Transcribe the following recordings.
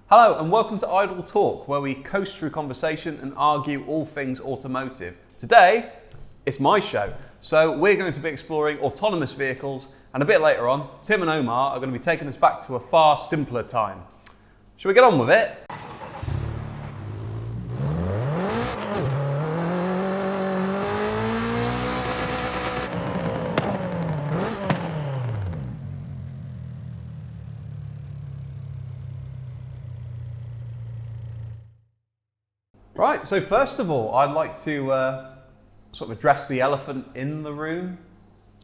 Hello and welcome to Idle Talk, where we coast through conversation and argue all things automotive. Today, it's my show, so we're going to be exploring autonomous vehicles, and a bit later on, Tim and Omar are going to be taking us back to a far simpler time. Shall we get on with it? Right, so first of all, I'd like to sort of address the elephant in the room.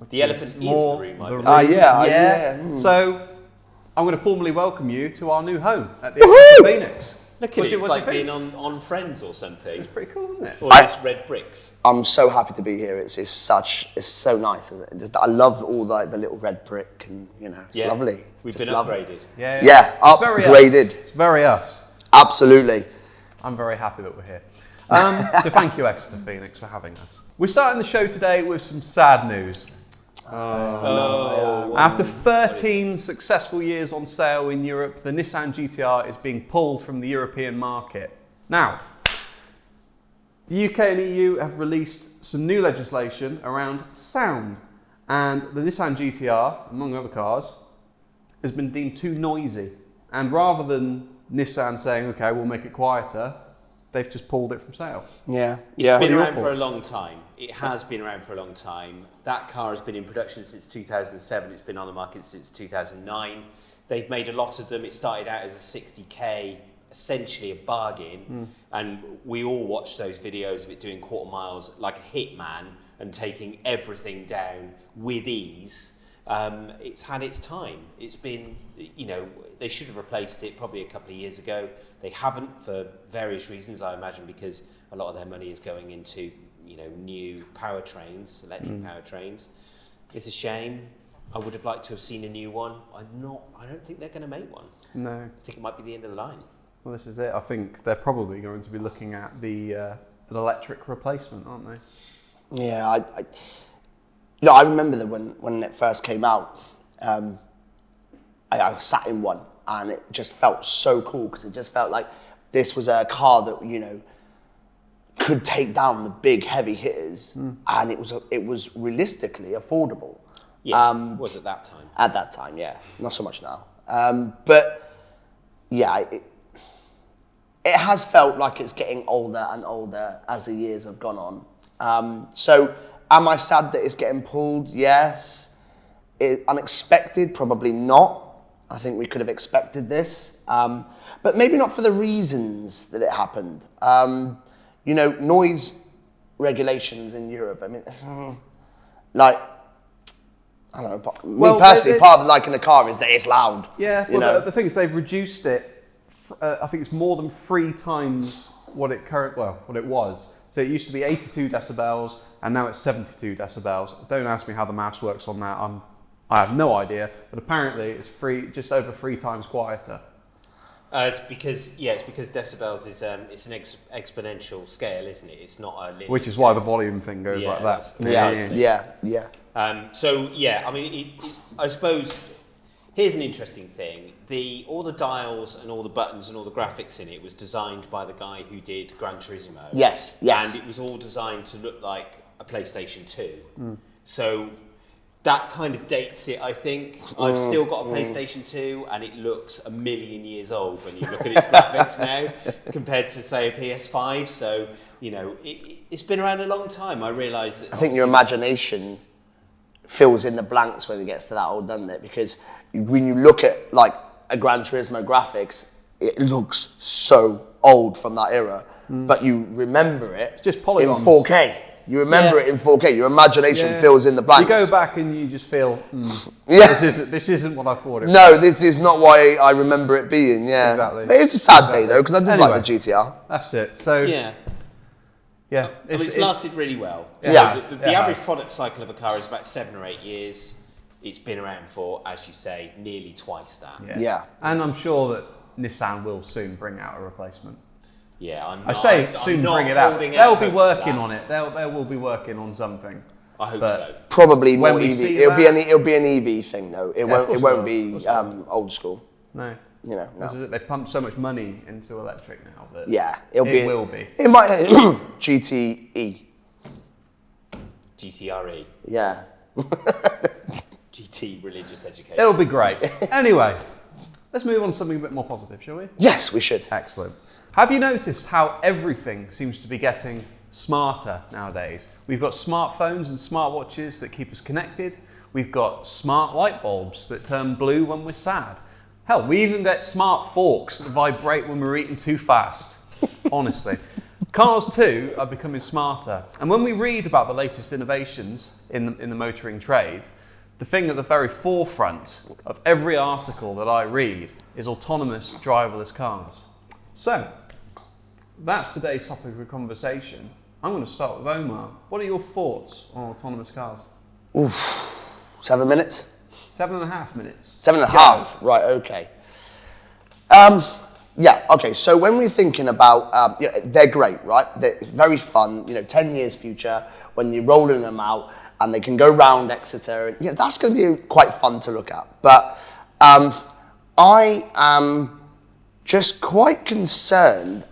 The elephant is the room, I believe. Yeah. So, I'm going to formally welcome you to our new home at the Exeter Phoenix. Look at it, it's like being on Friends or something. It's pretty cool, isn't it? Or just red bricks. I'm so happy to be here. It's so nice. Isn't it? I love all the little red brick and, it's lovely. We've been upgraded. Yeah, upgraded. It's very us. Absolutely. I'm very happy that we're here. So thank you, Exeter Phoenix, for having us. We're starting the show today with some sad news. After 13 successful years on sale in Europe, the Nissan GTR is being pulled from the European market. Now, the UK and EU have released some new legislation around sound, and the Nissan GTR, among other cars, has been deemed too noisy. And rather than Nissan saying, okay, we'll make it quieter, they've just pulled it from sale. Yeah. It's been around for a long time. It has been around for a long time. That car has been in production since 2007. It's been on the market since 2009. They've made a lot of them. It started out as a 60k, essentially a bargain. And we all watched those videos of it doing quarter miles like a hitman and taking everything down with ease. It's had its time. It's been, they should have replaced it probably a couple of years ago. They haven't for various reasons, I imagine, because a lot of their money is going into, new powertrains, electric powertrains. It's a shame. I would have liked to have seen a new one. I don't think they're going to make one. No. I think it might be the end of the line. Well, this is it. I think they're probably going to be looking at an electric replacement, aren't they? Yeah, I remember that when it first came out, I sat in one and it just felt so cool because it just felt like this was a car that, could take down the big heavy hitters and it was realistically affordable. Yeah, was at that time. At that time, yeah. Not so much now. But yeah, it has felt like it's getting older and older as the years have gone on. So am I sad that it's getting pulled? Yes. Unexpected? Probably not. I think we could have expected this. But maybe not for the reasons that it happened. Noise regulations in Europe. I mean, I don't know. Me personally, part of liking a car is that it's loud. Yeah. The thing is, they've reduced it. I think it's more than 3 times what it was. So it used to be 82 decibels, and now it's 72 decibels. Don't ask me how the maths works on that. I have no idea. But apparently, it's just over 3 times quieter. It's because decibels is it's an exponential scale, isn't it? It's not a linear Which is scale. why the volume thing goes like that. I suppose here's an interesting thing. All the dials and all the buttons and all the graphics in it was designed by the guy who did Gran Turismo. Yes. And it was all designed to look like a PlayStation 2. So that kind of dates it, I think. I've still got a PlayStation 2 and it looks a million years old when you look at its graphics now compared to, say, a PS5. So, it's been around a long time. I realise that. I think your imagination fills in the blanks when it gets to that old, doesn't it? Because when you look at like a Gran Turismo graphics, it looks so old from that era, but you remember it just polygons. In 4K. You remember it in 4K. Your imagination fills in the blanks. You go back and you just feel, this isn't what I thought it was. No, this is not why I remember it being. Yeah, exactly. But it's a sad day though because I did like the GTR. That's it. So it's lasted really well. Yeah. So the average product cycle of a car is about 7 or 8 years. It's been around for, as you say, nearly twice that. Yeah. And I'm sure that Nissan will soon bring out a replacement. Yeah, I'm bring it out. They'll be working on it. They will be working on something. I hope so. Probably more EV. It'll be an EV thing though. It won't be old school. No. No. They pump so much money into electric now that it will be. It might GTE. GCRE. Yeah. GT religious education. It'll be great. Anyway, let's move on to something a bit more positive, shall we? Yes, we should. Excellent. Have you noticed how everything seems to be getting smarter nowadays? We've got smartphones and smartwatches that keep us connected. We've got smart light bulbs that turn blue when we're sad. Hell, we even get smart forks that vibrate when we're eating too fast. Honestly. Cars too are becoming smarter. And when we read about the latest innovations in the motoring trade, the thing at the very forefront of every article that I read is autonomous driverless cars. So, that's today's topic of conversation. I'm going to start with Omar. What are your thoughts on autonomous cars? 7 minutes? 7.5 minutes. 7.5, right, okay. Okay, so when we're thinking about, they're great, right? They're very fun, 10 years future, when you're rolling them out and they can go round Exeter, that's going to be quite fun to look at. But I am just quite concerned.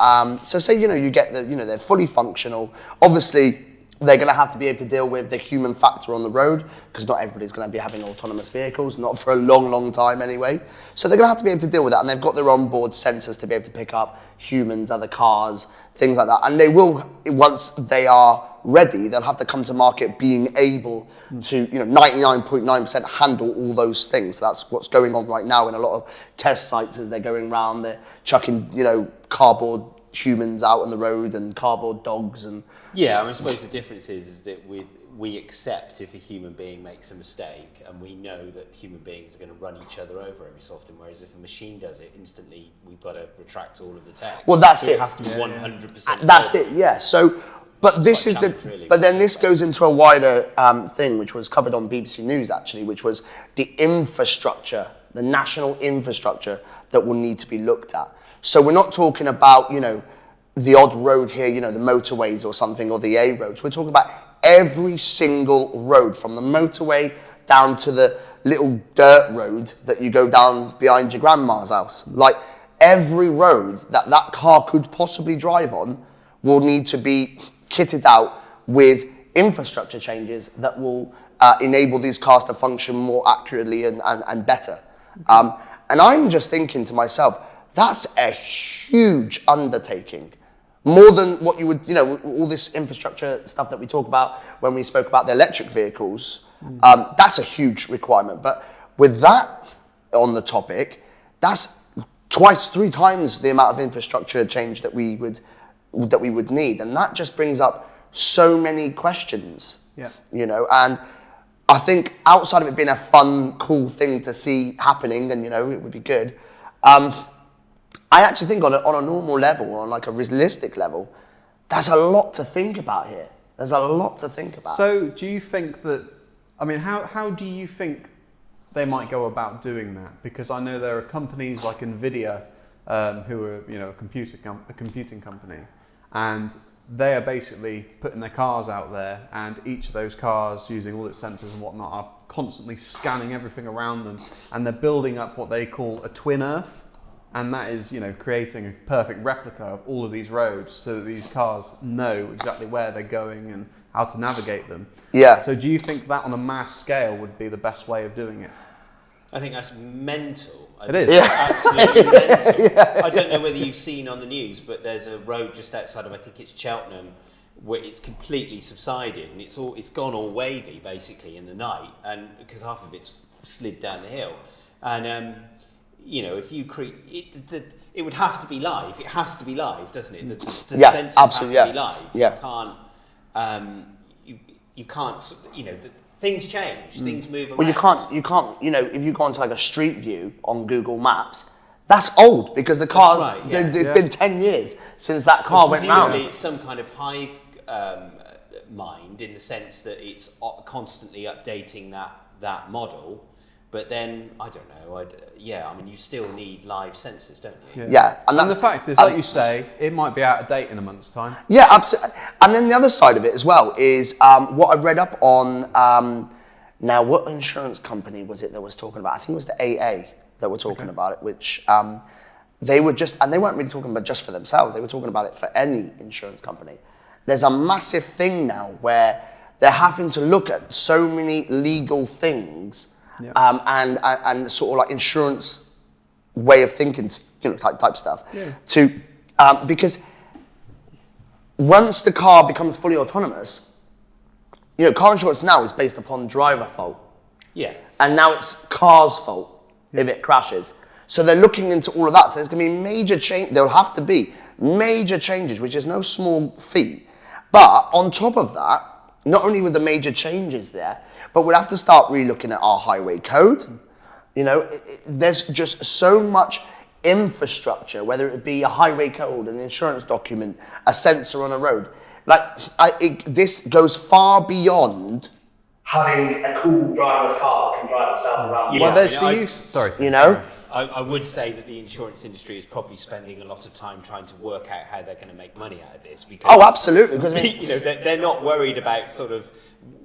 So say, you get they're fully functional. Obviously, they're going to have to be able to deal with the human factor on the road, because not everybody's going to be having autonomous vehicles, not for a long, long time anyway. So they're going to have to be able to deal with that, and they've got their onboard sensors to be able to pick up humans, other cars, things like that. And they will, once they are ready, they'll have to come to market being able to, 99.9% handle all those things. So that's what's going on right now in a lot of test sites as they're going around. They're chucking, cardboard humans out on the road and cardboard dogs and... Yeah, I suppose the difference is that we accept if a human being makes a mistake, and we know that human beings are going to run each other over every so often, whereas if a machine does it, instantly we've got to retract all of the tech. Well, that's so it. It has to be 100%. That's it, yeah. So, but this is really. But then this goes into a wider thing, which was covered on BBC News actually, which was the infrastructure, the national infrastructure that will need to be looked at. So we're not talking about, the odd road here, the motorways or something, or the A roads. We're talking about every single road, from the motorway down to the little dirt road that you go down behind your grandma's house. Like, every road that car could possibly drive on will need to be kitted out with infrastructure changes that will enable these cars to function more accurately and better. And I'm just thinking to myself, that's a huge undertaking. More than what you would, all this infrastructure stuff that we talk about when we spoke about the electric vehicles, that's a huge requirement. But with that on the topic, that's 3 times the amount of infrastructure change that we would need. And that just brings up so many questions, and I think outside of it being a fun, cool thing to see happening, and, it would be good, I actually think on a normal level, on like a realistic level, there's a lot to think about here. There's a lot to think about. So do you think that, how do you think they might go about doing that? Because I know there are companies like Nvidia who are, a computing company, and they are basically putting their cars out there, and each of those cars, using all its sensors and whatnot, are constantly scanning everything around them, and they're building up what they call a twin Earth. And that is, creating a perfect replica of all of these roads so that these cars know exactly where they're going and how to navigate them. Yeah. So do you think that on a mass scale would be the best way of doing it? I think that's mental. It is. Absolutely mental. I don't know whether you've seen on the news, but there's a road just outside of, I think it's Cheltenham, where it's completely subsided and it's gone all wavy basically in the night, and because half of it's slid down the hill. And if you create it would have to be live. It has to be live, doesn't it? The sensors absolutely, have to be live. Yeah. You can't. Things change. Things move around. Well, you can't. If you go onto like a street view on Google Maps, that's old because the car. It's been 10 years since that car went round. Presumably, it's some kind of hive mind in the sense that it's constantly updating that model. But then, I don't know, you still need live sensors, don't you? Yeah. And the fact is, like you say, it might be out of date in a month's time. Yeah, absolutely. And then the other side of it as well is what I read up on, now what insurance company was it that was talking about? I think it was the AA. that were talking about it, which they were just, and they weren't really talking about just for themselves, they were talking about it for any insurance company. There's a massive thing now where they're having to look at so many legal things and sort of like insurance way of thinking, type stuff. Because once the car becomes fully autonomous, car insurance now is based upon driver fault. Yeah. And now it's car's fault if it crashes. So they're looking into all of that. So there's going to be major change. There'll have to be major changes, which is no small feat. But on top of that, not only with the major changes there, but we'll have to start re-looking at our highway code. There's just so much infrastructure, whether it be a highway code, an insurance document, a sensor on a road. This goes far beyond having a cool driverless car that can drive itself around. Well, there's the use. Sorry. I would say that the insurance industry is probably spending a lot of time trying to work out how they're going to make money out of this. Because, absolutely. Because they're not worried about sort of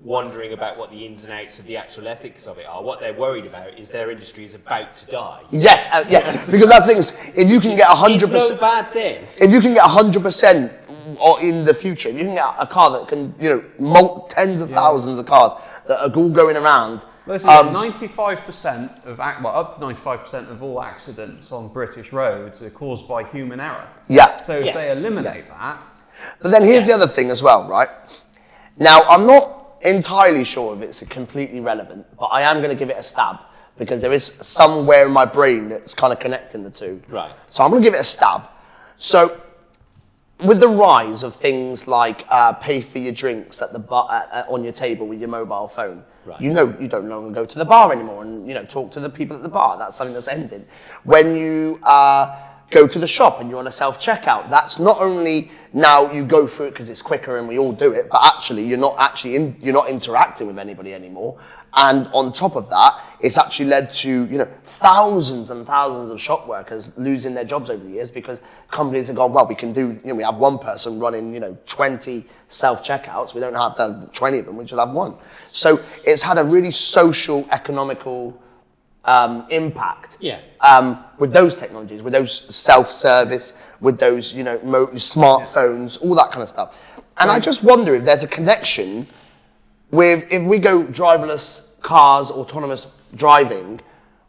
wondering about what the ins and outs of the actual ethics of it are. What they're worried about is their industry is about to die. Yes, because that's the thing is, if you can get 100%, it's no bad thing. If you can get 100%, or in the future, if you can get a car that can, tens of thousands of cars that are all going around. 95% of up to 95% of all accidents on British roads are caused by human error. Yeah. So if they eliminate that. But then here's the other thing as well, right? Now, I'm not entirely sure if it's completely relevant, but I am going to give it a stab because there is somewhere in my brain that's kind of connecting the two. Right. So I'm going to give it a stab. So with the rise of things like pay for your drinks at the bar, on your table with your mobile phone, right. You don't no longer go to the bar anymore and talk to the people at the bar. That's something that's ended. When you go to the shop and you're on a self-checkout, that's not only now you go through it because it's quicker and we all do it, but actually you're not interacting with anybody anymore. And on top of that, it's actually led to thousands and thousands of shop workers losing their jobs over the years because companies have gone, well, we can do, we have one person running 20 self-checkouts. We don't have to have 20 of them, we just have one. So it's had a really social, economical impact with those technologies, with those self-service, with those smartphones, all that kind of stuff. And I just wonder if there's a connection with, if we go driverless cars, autonomous driving,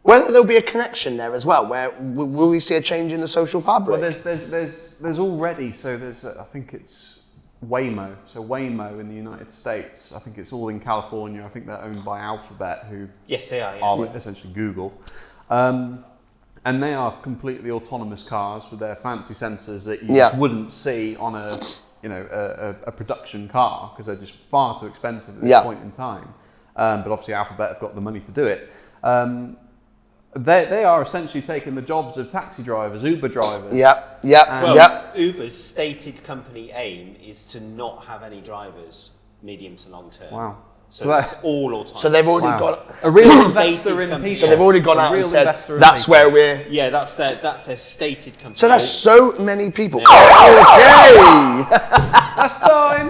whether there'll be a connection there as well, where will we see a change in the social fabric? Well, there's already, so there's, I think it's Waymo. So Waymo in the United States, I think it's all in California. I think they're owned by Alphabet, who yes, they are essentially Google. And they are completely autonomous cars with their fancy sensors that you just wouldn't see on a production car because they're just far too expensive at this point in time. But obviously Alphabet have got the money to do it. They are essentially taking the jobs of taxi drivers, Uber drivers. Uber's stated company aim is to not have any drivers medium to long term. Wow. So that's all autonomous. So they've already got a real investor in people. So they've already gone out and said that's where we're. Yeah, that's their stated company. So that's so many people. Yeah. Okay. That's time.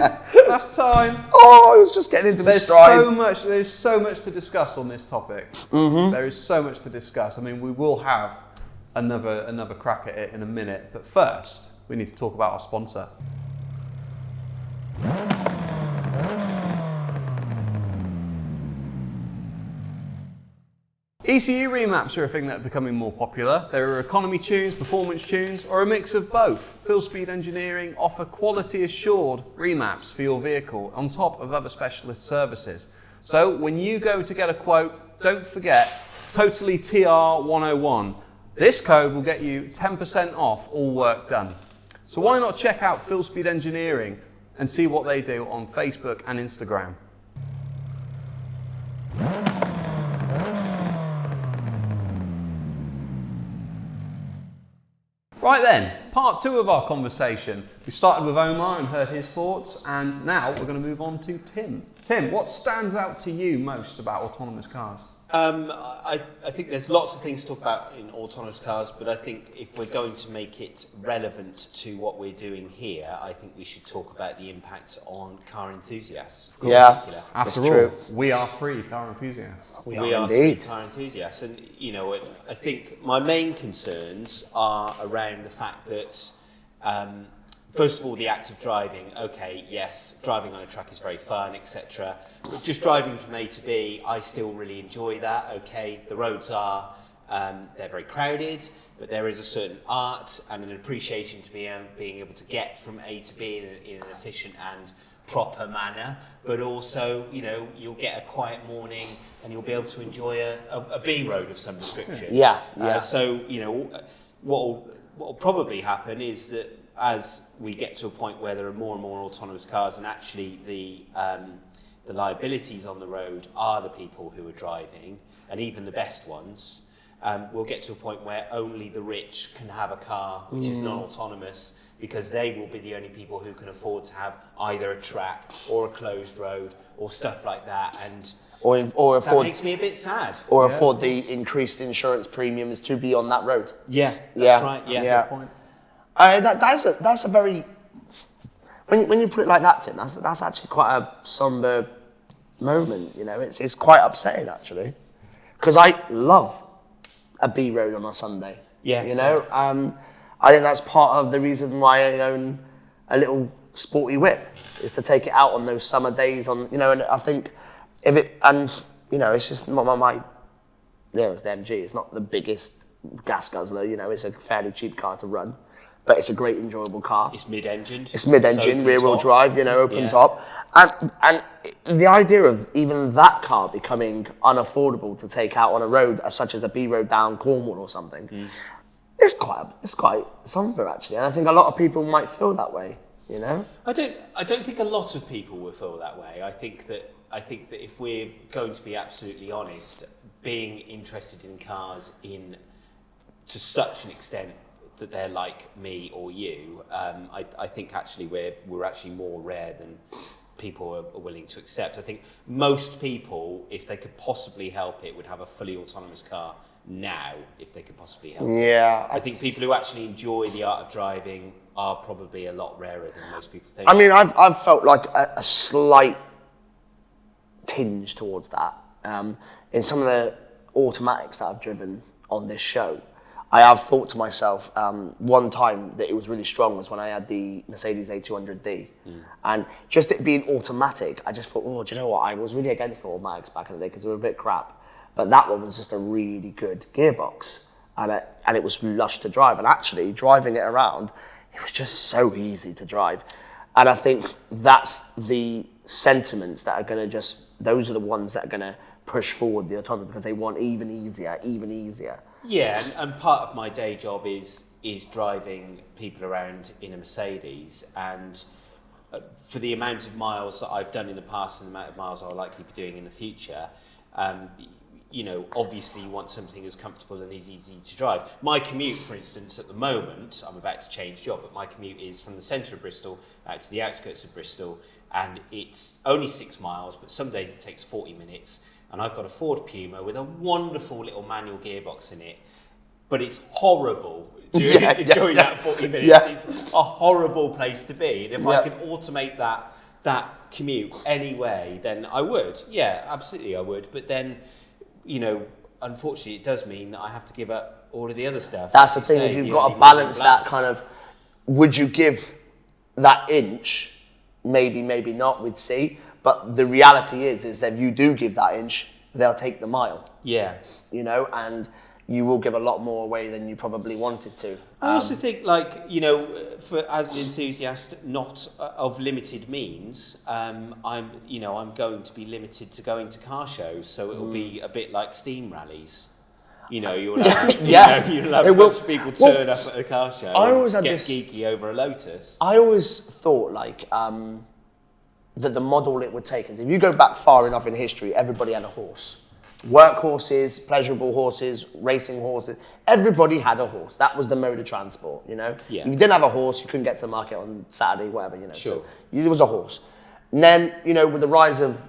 That's time. Oh, I was just getting into my stride. There's so much to discuss on this topic. Mm-hmm. There is so much to discuss. I mean, we will have another crack at it in a minute, but first we need to talk about our sponsor. ECU remaps are a thing that are becoming more popular. There are economy tunes, performance tunes, or a mix of both. Fill Speed Engineering offer quality assured remaps for your vehicle on top of other specialist services. So when you go to get a quote, don't forget Totally TR 101. This code will get you 10% off all work done. So why not check out Fill Speed Engineering and see what they do on Facebook and Instagram. Right then, part two of our conversation. We started with Omar and heard his thoughts, and now we're going to move on to Tim. Tim, what stands out to you most about autonomous cars? I think there's lots of things to talk about in autonomous cars, but I think if we're going to make it relevant to what we're doing here, I think we should talk about the impact on car enthusiasts in particular. After all, we are free car enthusiasts. We are indeed. free car enthusiasts, and I think my main concerns are around the fact that. First of all, the act of driving. Okay, yes, driving on a track is very fun, etc. But just driving from A to B, I still really enjoy that. Okay, the roads are, they're very crowded, but there is a certain art and an appreciation to being able to get from A to B in an efficient and proper manner. But also, you'll get a quiet morning and you'll be able to enjoy a B road of some description. Yeah. So, what will probably happen is that as we get to a point where there are more and more autonomous cars and actually the liabilities on the road are the people who are driving, and even the best ones, we'll get to a point where only the rich can have a car which is non-autonomous, because they will be the only people who can afford to have either a track or a closed road or stuff like that. And Or afford, that makes me a bit sad. Or afford the increased insurance premiums to be on that road. Yeah, that's right. Yeah. Good point. That's a very, when you put it like that, Tim, that's actually quite a somber moment. It's quite upsetting actually, because I love a B road on a Sunday. Yeah. I think that's part of the reason why I own a little sporty whip, is to take it out on those summer days. And I think it's just my it's the MG. It's not the biggest gas guzzler. It's a fairly cheap car to run. But it's a great, enjoyable car. It's mid-engined. Rear-wheel drive, open top. And the idea of even that car becoming unaffordable to take out on a road, such as a B road down Cornwall or something, it's quite somber actually. And I think a lot of people might feel that way. I don't think a lot of people will feel that way. I think that if we're going to be absolutely honest, being interested in cars to such an extent that they're like me or you, I think actually we're actually more rare than people are willing to accept. I think most people, if they could possibly help it, would have a fully autonomous car now, if they could possibly help it. Yeah. I think people who actually enjoy the art of driving are probably a lot rarer than most people think. I mean, I've felt like a slight tinge towards that. In some of the automatics that I've driven on this show, I have thought to myself, one time that it was really strong was when I had the Mercedes A200D. And just it being automatic, I just thought, do you know what? I was really against automatics back in the day because they were a bit crap. But that one was just a really good gearbox. And it was lush to drive. And actually, driving it around, it was just so easy to drive. And I think that's the sentiments that are going to those are the ones that are going to push forward the autonomy, because they want even easier. Yeah, and part of my day job is driving people around in a Mercedes, and for the amount of miles that I've done in the past and the amount of miles I'll likely be doing in the future, obviously you want something as comfortable and as easy to drive. My commute, for instance, at the moment, I'm about to change job, but my commute is from the centre of Bristol out to the outskirts of Bristol, and it's only 6 miles, but some days it takes 40 minutes. And I've got a Ford Puma with a wonderful little manual gearbox in it, but it's horrible during that 40 minutes. Yeah. It's a horrible place to be. And if I could automate that commute anyway, then I would. Yeah, absolutely I would. But then, unfortunately, it does mean that I have to give up all of the other stuff. That's the thing, is you've got to balance that kind of, would you give that inch? Maybe not, we'd see. But the reality is that if you do give that inch, they'll take the mile. Yeah. And you will give a lot more away than you probably wanted to. I also think, as an enthusiast, not of limited means, I'm going to be limited to going to car shows, so it will be a bit like steam rallies. You'll have, you'll have a bunch of people turn up at a car show and get geeky over a Lotus. I always thought that the model it would take is, if you go back far enough in history, everybody had a horse. Work horses, pleasurable horses, racing horses. Everybody had a horse. That was the mode of transport, Yeah. If you didn't have a horse, you couldn't get to the market on Saturday, whatever, Sure. So there was a horse. And then, with the rise of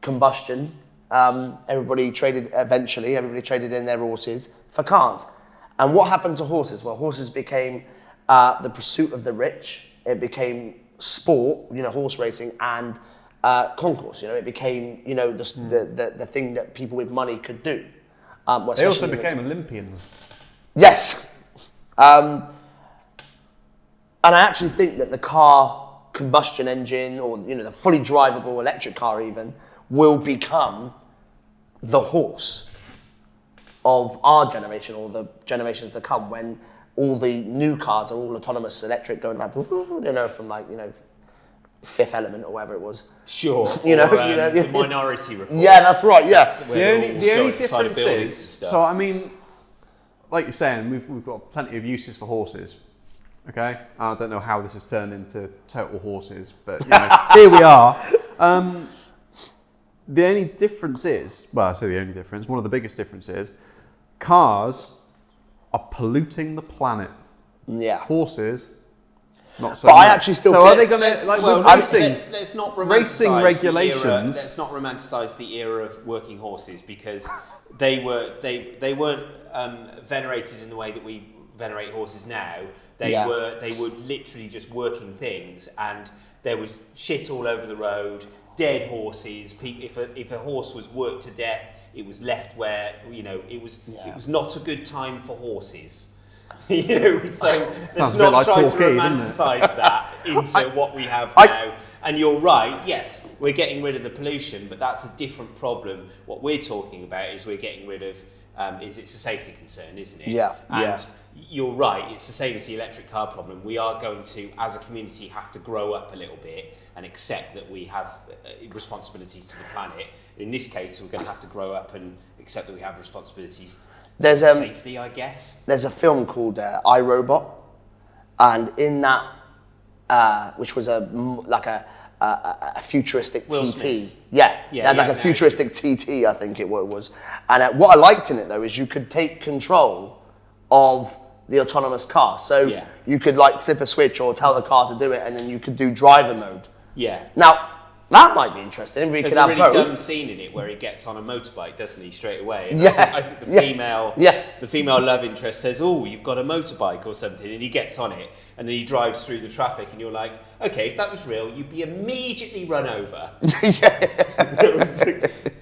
combustion, everybody traded in their horses for cars. And what happened to horses? Well, horses became the pursuit of the rich. It became sport, horse racing, and concourse. It became, the thing that people with money could do. They also became Olympians. Yes. And I actually think that the car combustion engine, or the fully drivable electric car even, will become the horse of our generation or the generations to come, when all the new cars are all autonomous electric, going like, from Fifth Element or whatever it was. Sure. The Minority Report. Yeah, that's right. Yes. The only difference is, so I mean, like you're saying, we've got plenty of uses for horses. Okay, I don't know how this has turned into total horses, but here we are. The only difference is, one of the biggest differences, cars are polluting the planet. Yeah. Horses, not so But much. I actually still So feel... are they going to, let's not romanticize racing regulations. Let's not romanticize the era of working horses, because they weren't venerated in the way that we venerate horses now. They were literally just working things, and there was shit all over the road, dead horses. If a horse was worked to death, it was left where it was not a good time for horses. So let's not try to romanticize that into what we have now. And you're right, yes, we're getting rid of the pollution, but that's a different problem. What we're talking about is we're getting rid of it's a safety concern, isn't it? Yeah. And you're right, it's the same as the electric car problem. We are going to, as a community, have to grow up a little bit and accept that we have responsibilities to the planet. In this case, we're going to have to grow up and accept that we have responsibilities to safety, I guess. There's a film called Irobot, and in that, which was a futuristic Will TT. Smith. A futuristic TT, I think it was. And what I liked in it, though, is you could take control of the autonomous car. So you could flip a switch or tell the car to do it, and then you could do driver mode. Yeah. Now, that might be interesting. There's a really dumb scene in it where he gets on a motorbike, doesn't he, straight away? And I think the female love interest says, "Oh, you've got a motorbike or something," and he gets on it, and then he drives through the traffic, and you're like, "Okay, if that was real, you'd be immediately run over."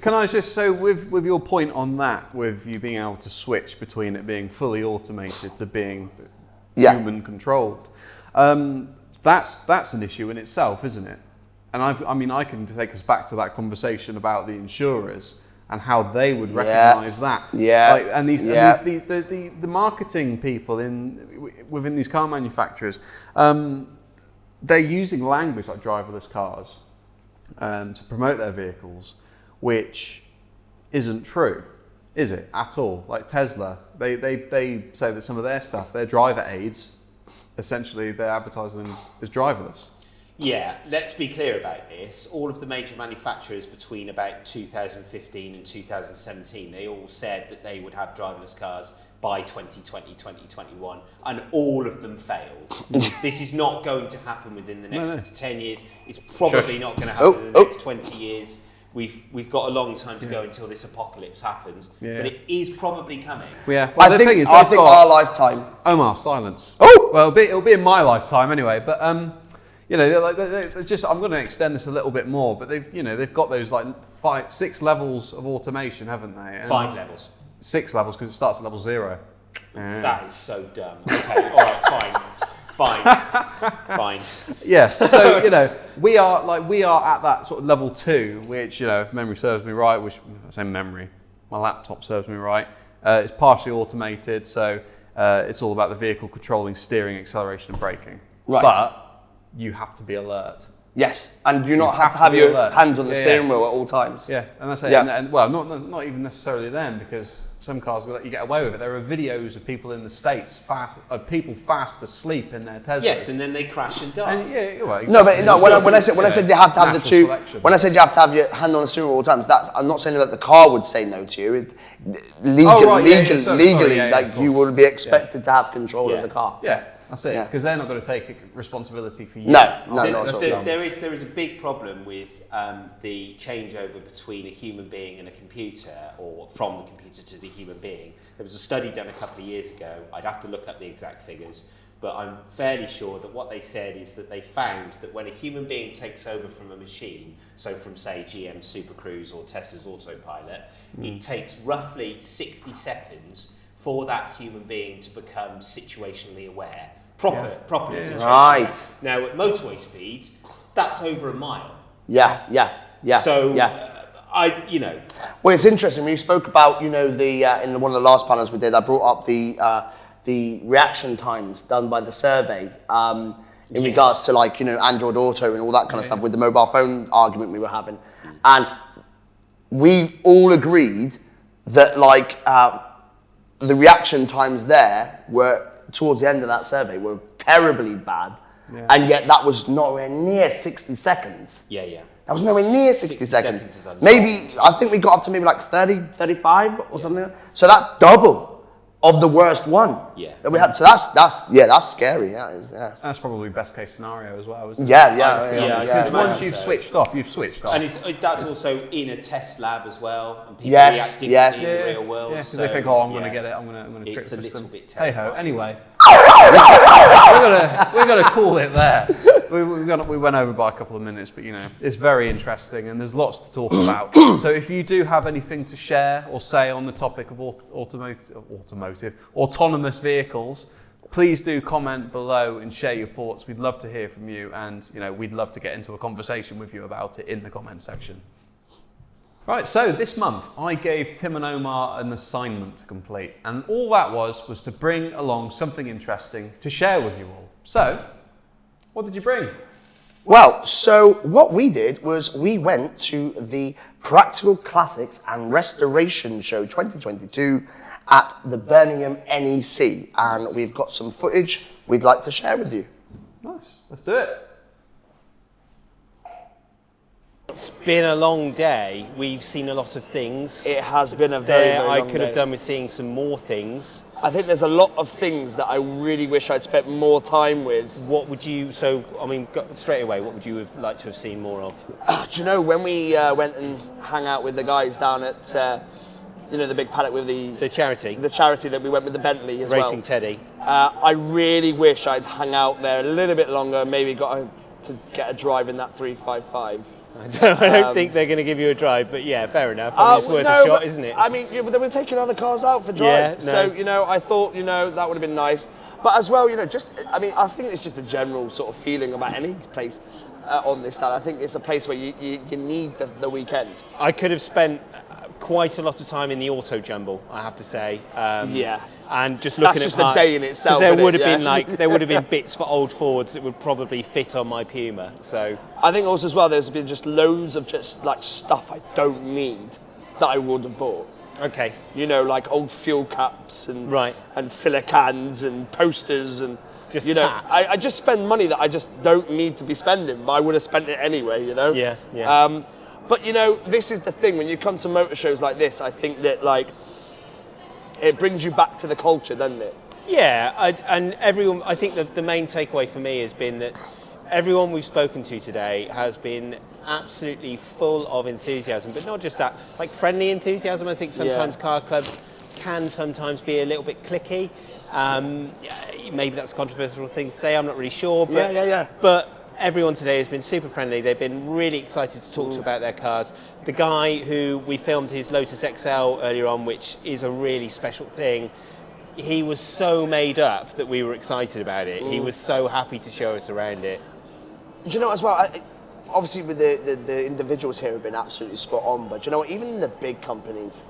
Can I just say, with your point on that, with you being able to switch between it being fully automated to being human controlled, that's an issue in itself, isn't it? And I can take us back to that conversation about the insurers and how they would recognise that. And the marketing people within these car manufacturers, they're using language like driverless cars to promote their vehicles, which isn't true, is it, at all? Like Tesla, they say that some of their stuff, their driver aids, essentially they're advertising them as driverless. Yeah, let's be clear about this. All of the major manufacturers between about 2015 and 2017, they all said that they would have driverless cars by 2020, 2021, and all of them failed. This is not going to happen within the next 10 years. It's probably not going to happen in the next 20 years. We've got a long time to go until this apocalypse happens, but it is probably coming. Yeah, well, I think our lifetime. Omar, silence. Oh, well, it'll be in my lifetime anyway. But they're just. I'm going to extend this a little bit more, but they've got those 6 levels of automation, haven't they? And 5 levels. 6 levels because it starts at level 0. That is so dumb. Okay, all right, fine. Yeah. So we are at that sort of level 2, which if memory serves me right, which I say memory, my laptop serves me right. It's partially automated, so it's all about the vehicle controlling steering, acceleration, and braking. Right. But you have to be alert. Yes, and you not have to have your hands on the steering wheel at all times. Yeah, and that's it. Yeah. And not even necessarily then, because some cars let you get away with it. There are videos of people in the States fast asleep in their Teslas. Yes, and then they crash and die. And exactly. When I said you have to have the two, when I said you have to have your hand on the steering wheel at all times, I'm not saying that the car would say no to you. Legally, you will be expected to have control of the car. Yeah. That's it, because they're not going to take responsibility for you. No, not at all. There is a big problem with the changeover between a human being and a computer, or from the computer to the human being. There was a study done a couple of years ago. I'd have to look up the exact figures, but I'm fairly sure that what they said is that they found that when a human being takes over from a machine, so from say GM Super Cruise or Tesla's Autopilot, it takes roughly 60 seconds for that human being to become situationally aware, properly situationally aware. Right. Now at motorway speeds, that's over a mile. Yeah. So Well, it's interesting. When you spoke about, in one of the last panels we did, I brought up the reaction times done by the survey in regards to Android Auto and all that kind of stuff with the mobile phone argument we were having, and we all agreed that the reaction times there were towards the end of that survey were terribly bad, and yet that was nowhere near 60 seconds. Yeah. That was nowhere near 60 seconds. Is a maybe, I think we got up to maybe 30, 35 or something. So that's double of the worst one that we had. So that's scary. Yeah. That's probably best case scenario as well, isn't it? Yeah. Because once you've switched off, you've switched off. And that's also in a test lab as well, and people Yes, react differently in the real world. Yeah, because they think, I'm going to get it, I'm going to trick It's a the little system. bit terrifying. Hey ho. Anyway, we're going to call it there. We went over by a couple of minutes, but it's very interesting and there's lots to talk about. So if you do have anything to share or say on the topic of autonomous vehicles, please do comment below and share your thoughts. We'd love to hear from you, and we'd love to get into a conversation with you about it in the comment section. Right, so this month I gave Tim and Omar an assignment to complete, and all that was to bring along something interesting to share with you all. So, what did you bring? Well, so what we did was we went to the Practical Classics and Restoration Show 2022 at the Birmingham NEC, and we've got some footage we'd like to share with you. Nice, let's do it. It's been a long day. We've seen a lot of things. It has been a very long I could day. have done with seeing some more things. I think there's a lot of things that I really wish I'd spent more time with. What would you, straight away, what would you have liked to have seen more of? Do you know, when we went and hung out with the guys down at, the big paddock with The charity? the charity that we went with the Bentley as Racing Teddy. I really wish I'd hung out there a little bit longer, maybe got to get a drive in that 355. I don't think they're going to give you a drive, but yeah, fair enough. I mean, it's worth a shot, isn't it? I mean, but they were taking other cars out for drives. Yeah, no. So, I thought, that would have been nice. But as well, I think it's just a general sort of feeling about any place on this side. I think it's a place where you need the weekend. I could have spent quite a lot of time in the auto jumble, I have to say. And just looking That's at just parts, a day in itself. There would have been there would have been bits for old Fords that would probably fit on my Puma. So I think also as well, there's been just loads of just stuff I don't need that I would have bought. Okay. Old fuel caps and Right. and filler cans and posters and Just tat. tat. I just spend money that I just don't need to be spending, but I would have spent it anyway. Yeah. But this is the thing, when you come to motor shows like this, I think that it brings you back to the culture, doesn't it? Yeah, and everyone, I think that the main takeaway for me has been that everyone we've spoken to today has been absolutely full of enthusiasm, but not just that, friendly enthusiasm. I think sometimes car clubs can sometimes be a little bit cliquey. Maybe that's a controversial thing to say, I'm not really sure. But, But everyone today has been super friendly. They've been really excited to talk to about their cars. The guy who we filmed his Lotus XL earlier on, which is a really special thing, he was so made up that we were excited about it. He was so happy to show us around it. Do you know as well, obviously with the individuals here have been absolutely spot on, but do you know what, even the big companies,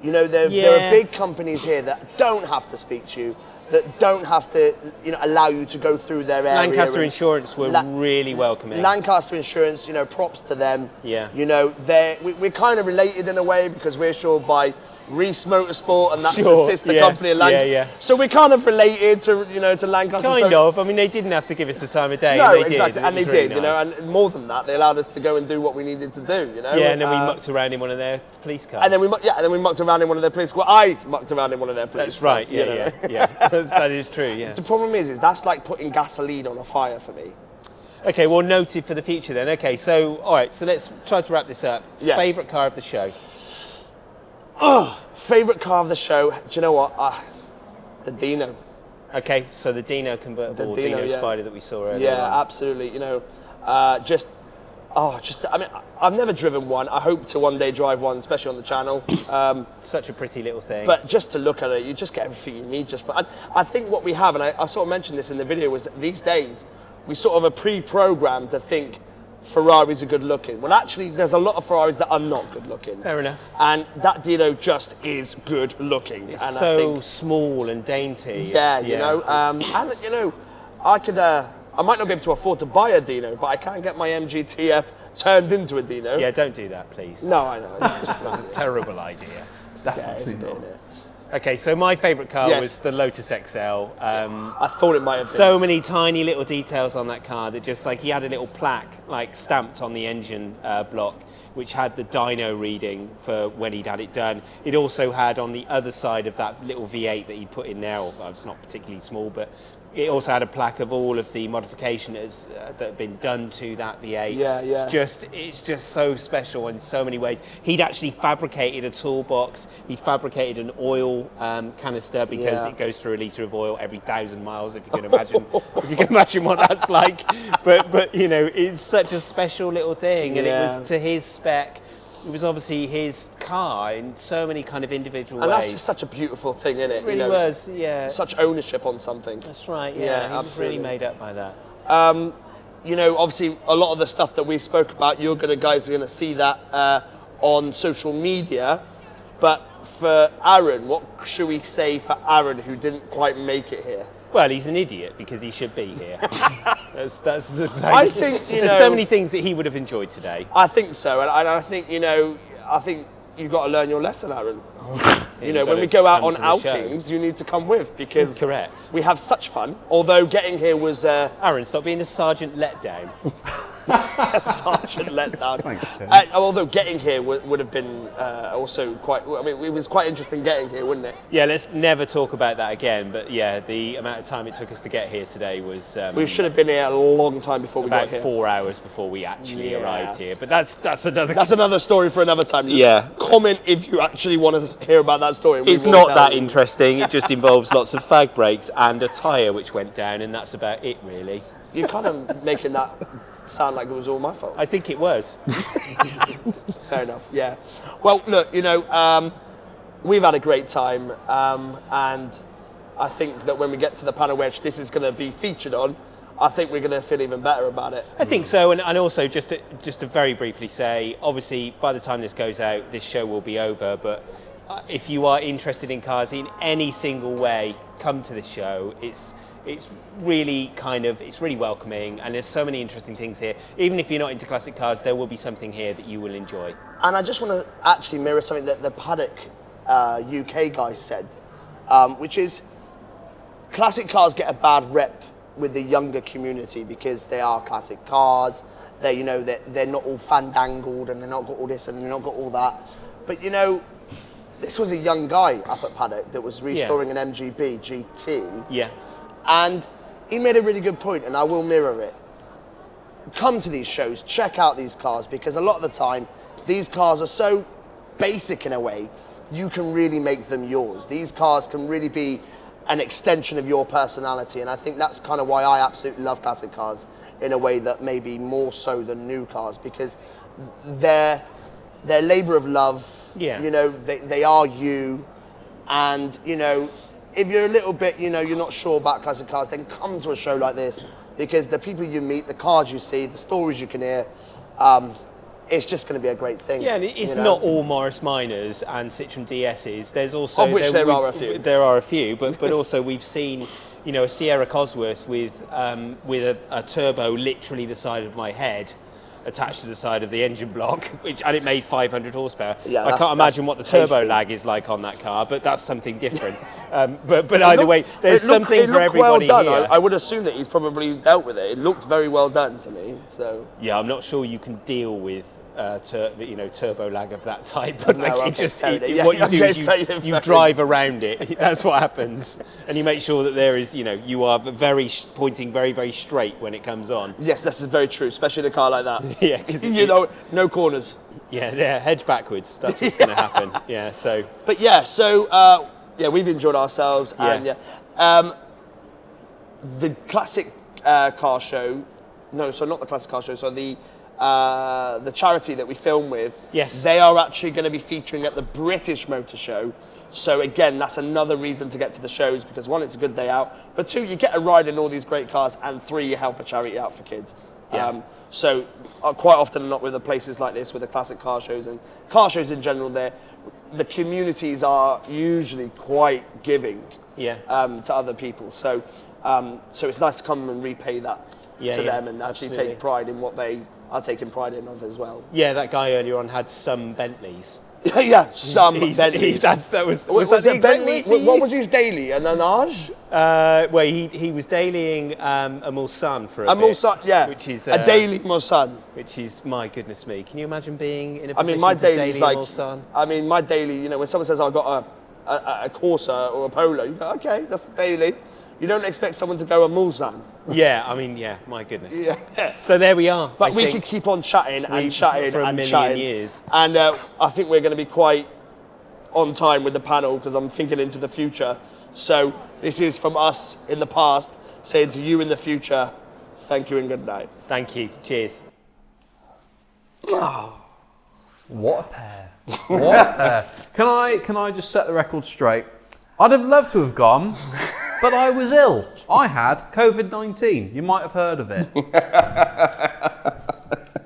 there are big companies here that don't have to speak to you, that don't have to allow you to go through their area. Lancaster Insurance were really welcoming. Lancaster Insurance, props to them. Yeah. We're kind of related in a way because we're insured by Reese Motorsport, and that's Sure, the sister yeah, company of Lancaster. yeah. So we're kind of related to to Lancaster. Kind of. I mean, they didn't have to give us the time of day. No, and they exactly, did. and they It was really did. nice. And more than that, they allowed us to go and do what we needed to do. Yeah, and then we mucked around in one of their police cars. And then we mucked around in one of their police. Well, I mucked around in one of their police. That's right. cars, Yeah. That is true. Yeah. The problem is that's like putting gasoline on a fire for me. Okay, well, noted for the future then. Okay, so all right, so let's try to wrap this up. Yes. Favorite car of the show? Favorite car of the show? Do you know what? The Dino. Okay, so the Dino convertible, The Dino, yeah. Spider that we saw earlier. Yeah, on. absolutely. I mean, I've never driven one. I hope to one day drive one, especially on the channel. Such a pretty little thing. But just to look at it, you just get everything you need. And I think what we have, and I sort of mentioned this in the video, was these days we sort of are pre-programmed to think Ferraris are good looking. Well, actually, there's a lot of Ferraris that are not good looking. Fair enough. And that Dino just is good looking. It's and so I think, small and dainty. yeah, It's- I might not be able to afford to buy a Dino, but I can get my MGTF turned into a Dino. Yeah, don't do that, please. No, I know. That's a terrible idea. Yeah, it's a Definitely bit not. in it. Okay, so my favourite car Yes. was the Lotus XL. I thought it might have been. So many tiny little details on that car that just like he had a little plaque like stamped on the engine block which had the dyno reading for when he'd had it done. It also had on the other side of that little V8 that he'd put in there, well, it's not particularly small, but it also had a plaque of all of the modifications that had been done to that V8. Yeah, yeah. It's just so special in so many ways. He'd actually fabricated a toolbox. He'd fabricated an oil canister because Yeah. it goes through a litre of oil every 1,000 miles. If you can imagine, if you can imagine what that's like. But you know, it's such a special little thing, and it Yeah. was to his spec. It was obviously his car in so many kind of individual And ways. that's just such a beautiful thing, isn't it? It really was, yeah. Such ownership on something. That's right, Yeah, yeah. He was absolutely. really made up by that. Obviously, a lot of the stuff that we spoke about, guys are going to see that on social media. But for Aaron, what should we say for Aaron who didn't quite make it here? Well, he's an idiot because he should be here. that's the thing. I think, there's so many things that he would have enjoyed today. I think so, and I think, I think you've got to learn your lesson, Aaron. You've When gotta we go out come on to the show. outings, you need to come with because Correct. we have such fun. Although getting here was Aaron, stop being a sergeant letdown. a sergeant letdown. Thanks, Tim. Although getting here would have been also quite. I mean, it was quite interesting getting here, wouldn't it? Yeah, let's never talk about that again. But yeah, the amount of time it took us to get here today was We should have been here a long time before we about got here. 4 hours before we actually Yeah. arrived here. But that's another. That's another story for another time. Yeah. Comment if you actually want to hear about that story. We It's will not tell that you. interesting. It just involves lots of fag brakes and a tyre which went down, and that's about it, really. You're kind of making that sound like it was all my fault. I think it was. Fair enough, yeah. Well, look, we've had a great time, and I think that when we get to the panel which this is going to be featured on, I think we're going to feel even better about it. I think so, and also just to very briefly say, obviously by the time this goes out, this show will be over, but if you are interested in cars in any single way, come to this show. It's really it's really welcoming, and there's so many interesting things here. Even if you're not into classic cars, there will be something here that you will enjoy. And I just want to actually mirror something that the Paddock UK guy said, which is classic cars get a bad rep with the younger community because they are classic cars. They're not all fandangled and they're not got all this and they're not got all that. But this was a young guy up at Paddock that was restoring an MGB GT. Yeah. And he made a really good point, and I will mirror it. Come to these shows, check out these cars, because a lot of the time, these cars are so basic in a way, you can really make them yours. These cars can really be an extension of your personality, and I think that's kind of why I absolutely love classic cars in a way that maybe more so than new cars, because they're labour of love. Yeah. They are you, and if you're a little bit, you're not sure about classic cars, then come to a show like this, because the people you meet, the cars you see, the stories you can hear, it's just going to be a great thing. Yeah, and it's not all Morris Minors and Citroen DSs. There's also Of which there are a few. There are a few, but also we've seen, a Sierra Cosworth with a turbo literally the side of my head. attached to the side of the engine block, and it made 500 horsepower. Yeah, I can't imagine what the turbo tasty. lag is like on that car, but that's something different. But either way, there's something for everybody well done. here. I would assume that he's probably dealt with it. It looked very well done to me. So Yeah, I'm not sure you can deal with turbo lag of that type, but No, like okay, it just fair enough. what you do Okay, is fair you enough. drive around it. That's what happens, and you make sure that there is you are pointing very, very straight when it comes on. yes, this is very true, especially in a car like that. Yeah, 'cause no corners. yeah, hedge backwards. That's what's going to happen. Yeah, so But yeah, so we've enjoyed ourselves, and the classic car show. No, so not the classic car show. So the charity that we film with. Yes. They are actually going to be featuring at the British Motor Show. So again, that's another reason to get to the shows because one, it's a good day out, but two, you get a ride in all these great cars, and three, you help a charity out for kids. Yeah. So quite often, not with the places like this, with the classic car shows and car shows in general, the communities are usually quite giving to other people. So it's nice to come and repay that to them and actually absolutely. take pride in what they are taking pride in of as well. Yeah, that guy earlier on had some Bentleys. Yeah, some Bentleys. Was that the exact Bentley? words he What used? was his daily? An Anage? Well, he was dailying a Mulsanne for a bit. Mulsanne, yeah. Which is a daily Mulsanne. Which is, my goodness me. Can you imagine being in a I position mean, my to daily's daily like. a Mulsanne? I mean, my daily. When someone says I've got a Corsa or a Polo, you go, okay, that's a daily. You don't expect someone to go a Mulsanne. Yeah, I mean, yeah. My goodness. Yeah. So there we are. But I we think could keep on chatting and chatting for a and million chatting. years. And I think we're going to be quite on time with the panel because I'm thinking into the future. So this is from us in the past saying to you in the future, thank you and good night. Thank you. Cheers. What a pair. What a pair. Can I just set the record straight? I'd have loved to have gone, but I was ill. I had COVID-19. You might have heard of it.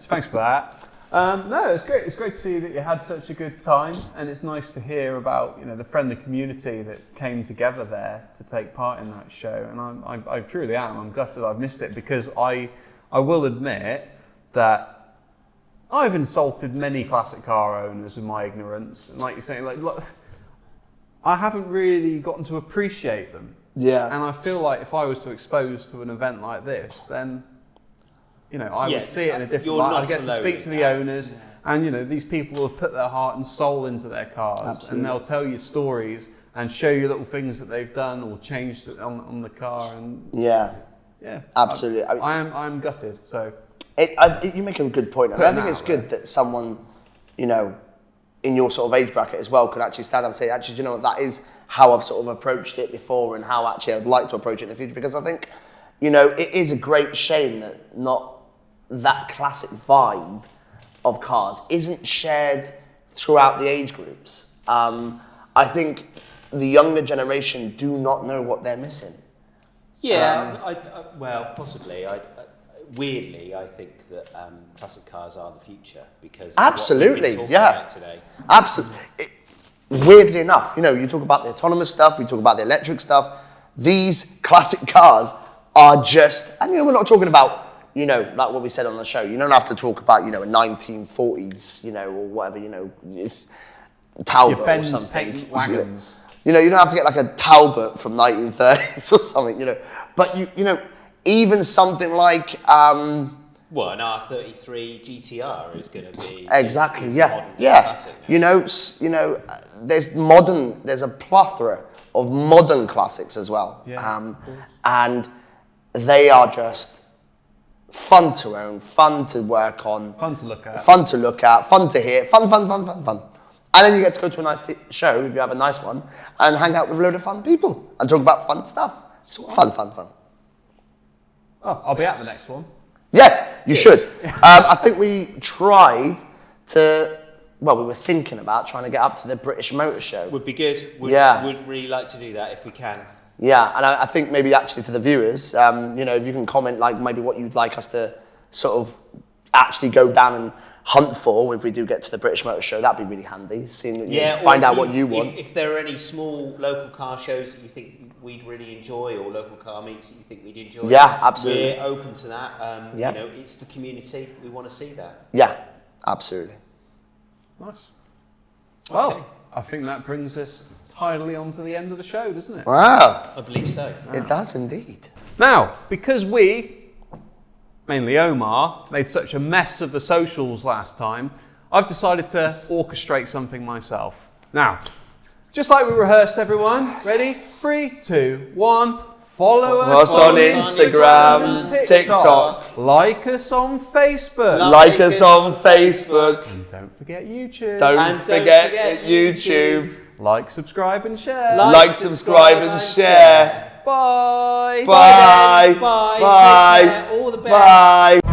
Thanks for that. No, it's great. It's great to see that you had such a good time, and it's nice to hear about the friendly community that came together there to take part in that show. And I truly am. I'm gutted I've missed it because I will admit that I've insulted many classic car owners in my ignorance, and like you're saying, look, I haven't really gotten to appreciate them. Yeah. And I feel like if I was to expose to an event like this, then I would see it in a different light. I'd get to speak to the owners, and these people have put their heart and soul into their cars. Absolutely. And they'll tell you stories and show you little things that they've done or changed on the car. And yeah, absolutely. I'm gutted. So you make a good point. I think it's good that someone, in your sort of age bracket as well, could actually stand up and say, actually, do you know what, that is how I've sort of approached it before and how actually I'd like to approach it in the future. Because I think, it is a great shame that not that classic vibe of cars isn't shared throughout the age groups. I think the younger generation do not know what they're missing. Yeah, possibly. Weirdly, I think that classic cars are the future because absolutely, of what we've been talking about today. Absolutely. Weirdly enough, you talk about the autonomous stuff, we talk about the electric stuff. These classic cars are just, and we're not talking about, like what we said on the show. You don't have to talk about, a 1940s, or whatever, Talbot or Benz something. paint wagons. You don't have to get like a Talbot from 1930s or something, But even something like an R33 GTR is going to be exactly, is yeah. classic now. There's a plethora of modern classics as well, and they are just fun to own, fun to work on, fun to look at, fun to hear, fun. And then you get to go to a nice show if you have a nice one and hang out with a load of fun people and talk about fun stuff. So fun. Oh, I'll be at the next one. Yes, you should. I think we tried to. Well, we were thinking about trying to get up to the British Motor Show. Would be good. Would really like to do that if we can. Yeah, and I think maybe actually to the viewers, if you can comment like maybe what you'd like us to sort of actually go down hunt for if we do get to the British Motor Show. That'd be really handy. Yeah, find out what you want. If there are any small local car shows that you think we'd really enjoy, or local car meets that you think we'd enjoy, yeah, absolutely. We're open to that. You know, it's the community. We want to see that. Yeah, absolutely. Nice. Well, I think that brings us tidily on to the end of the show, doesn't it? Wow. I believe so. It does indeed. Now, because we, mainly Omar, made such a mess of the socials last time, I've decided to orchestrate something myself. Now, just like we rehearsed, everyone, ready? 3, 2, 1. Follow us on Instagram, TikTok. Like us on Facebook. Like us on Facebook. And don't forget YouTube. Don't forget YouTube. Like, subscribe and share. Like, subscribe and share. Bye. Bye. Bye. Bye. Take care. All the best. Bye.